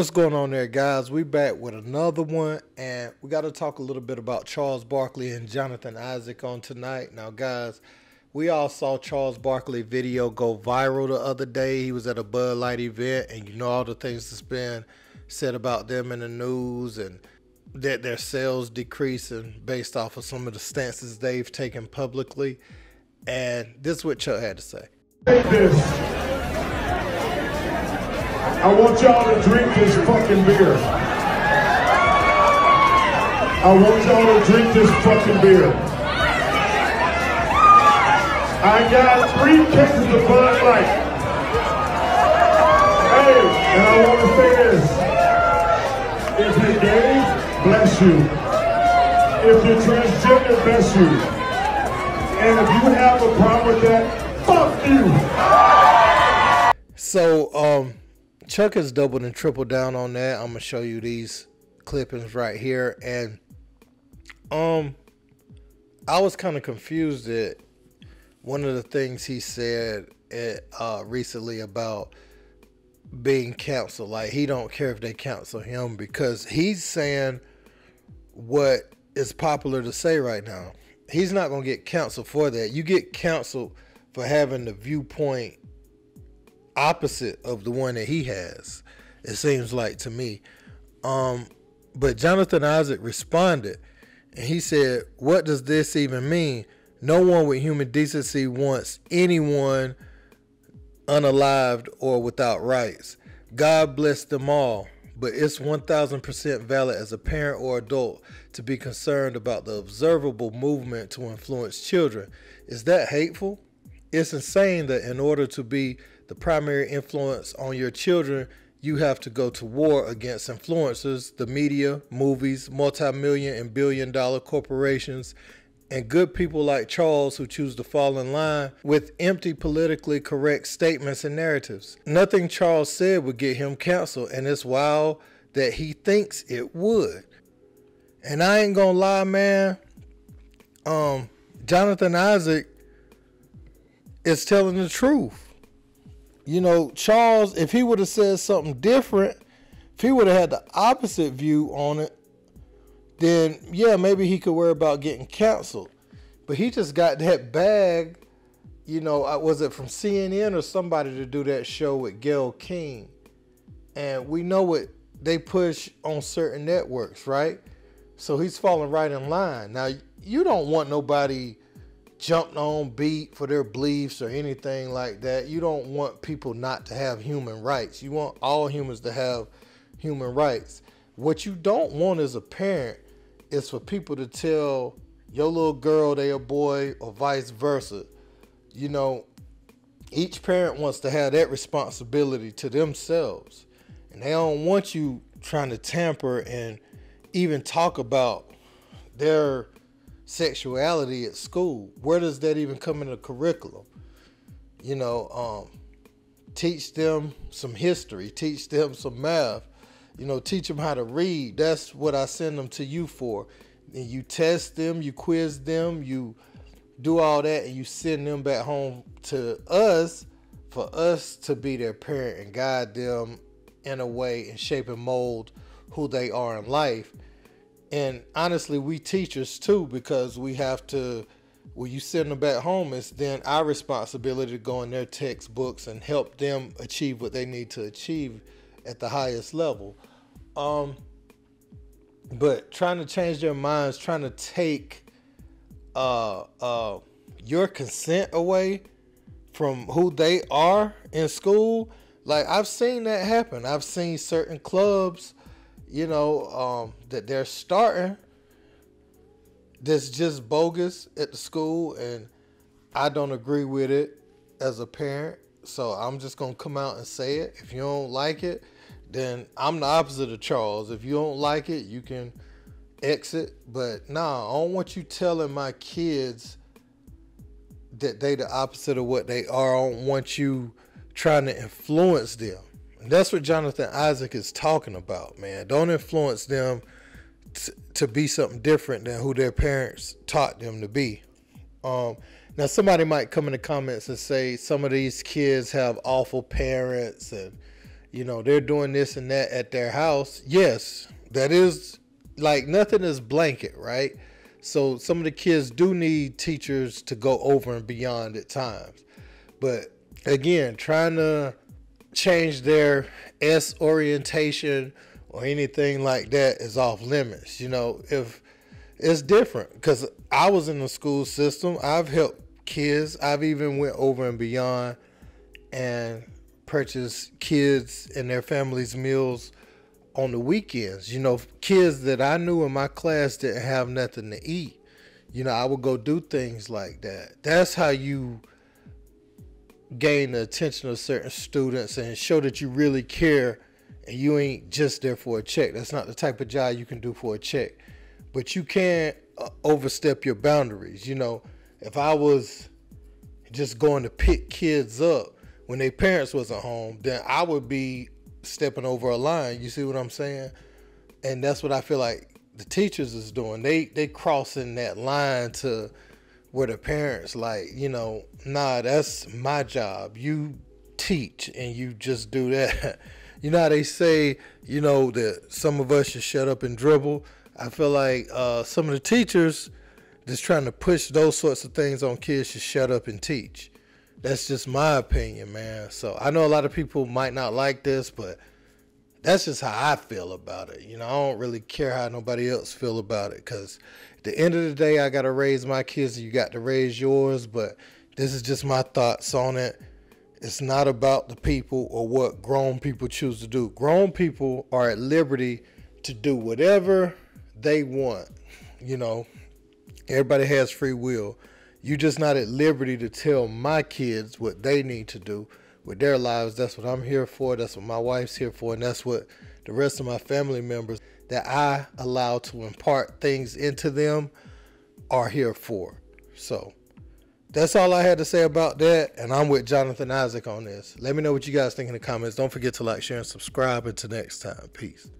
What's going on there, guys? We back with another one, and we got to talk a little bit about Charles Barkley and Jonathan Isaac on tonight. Now, guys, we all saw Charles Barkley video go viral the other day. He was at a Bud Light event, and you know all the things that's been said about them in the news, and that their sales decreasing based off of some of the stances they've taken publicly. And this is what Chuck had to say. Take this. I want y'all to drink this fucking beer. I want y'all to drink this fucking beer. I got 3 cases of Bud Light. Hey, and I want to say this. If you're gay, bless you. If you're transgender, bless you. And if you have a problem with that, fuck you. So, Chuck has doubled and tripled down on that. I'm gonna show you these clippings right here, and I was kind of confused at one of the things he said recently about being canceled. Like, he don't care if they cancel him because he's saying what is popular to say right now. He's not gonna get canceled for that. You get canceled for having the viewpoint opposite of the one that he has, it seems like to me. But Jonathan Isaac responded, and he said, "What does this even mean? No one with human decency wants anyone unalived or without rights. God bless them all, but it's 1000% valid as a parent or adult to be concerned about the observable movement to influence children. Is that hateful? It's insane that in order to be the primary influence on your children, you have to go to war against influencers, the media, movies, multi-million and billion-dollar corporations, and good people like Charles who choose to fall in line with empty politically correct statements and narratives. Nothing Charles said would get him canceled, and it's wild that he thinks it would." And I ain't gonna lie, man, Jonathan Isaac is telling the truth. You know, Charles, if he would have said something different, if he would have had the opposite view on it, then yeah, maybe he could worry about getting canceled. But he just got that bag, you know, was it from CNN or somebody to do that show with Gayle King? And we know what they push on certain networks, right? So he's falling right in line. Now, you don't want nobody jumping on beat for their beliefs or anything like that. You don't want people not to have human rights. You want all humans to have human rights. What you don't want as a parent is for people to tell your little girl they a boy or vice versa. You know, each parent wants to have that responsibility to themselves. And they don't want you trying to tamper and even talk about their sexuality at school. Where does that even come in the curriculum? You know, teach them some history, teach them some math, you know, teach them how to read. That's what I send them to you for. And you test them, you quiz them, you do all that, and you send them back home to us for us to be their parent and guide them in a way and shape and mold who they are in life. And honestly, we teachers too, because we have to, when you send them back home, it's then our responsibility to go in their textbooks and help them achieve what they need to achieve at the highest level. But trying to change their minds, trying to take your consent away from who they are in school, like I've seen that happen. I've seen certain clubs, you know, that they're starting that's just bogus at the school, and I don't agree with it as a parent. So I'm just going to come out and say it. If you don't like it, then I'm the opposite of Charles. If you don't like it, you can exit. But nah, I don't want you telling my kids that they the opposite of what they are. I don't want you trying to influence them. And that's what Jonathan Isaac is talking about, man. Don't influence them to be something different than who their parents taught them to be. Now, somebody might come in the comments and say some of these kids have awful parents and they're doing this and that at their house. Yes, that is, like, nothing is blanket, right? So some of the kids do need teachers to go over and beyond at times. But again, trying to change their S orientation or anything like that is off limits. If it's different, because I was in the school system, I've helped kids. I've even went over and beyond and purchased kids and their families meals on the weekends. Kids that I knew in my class didn't have nothing to eat. I would go do things like that. That's how you gain the attention of certain students and show that you really care, and you ain't just there for a check. That's not the type of job you can do for a check. But you can't overstep your boundaries. If I was just going to pick kids up when their parents wasn't home, then I would be stepping over a line. You see what I'm saying? And that's what I feel like the teachers is doing. They crossing that line to where the parents nah, that's my job. You teach and you just do that. How they say, that some of us should shut up and dribble. I feel like some of the teachers that's trying to push those sorts of things on kids should shut up and teach. That's just my opinion, man. So I know a lot of people might not like this, but that's just how I feel about it. I don't really care how nobody else feel about it, because at the end of the day, I got to raise my kids. You got to raise yours, but this is just my thoughts on it. It's not about the people or what grown people choose to do. Grown people are at liberty to do whatever they want. Everybody has free will. You just not at liberty to tell my kids what they need to do with their lives. That's what I'm here for. That's what my wife's here for. And that's what the rest of my family members that I allow to impart things into them are here for. So that's all I had to say about that. And I'm with Jonathan Isaac on this. Let me know what you guys think in the comments. Don't forget to like, share, and subscribe. Until next time. Peace.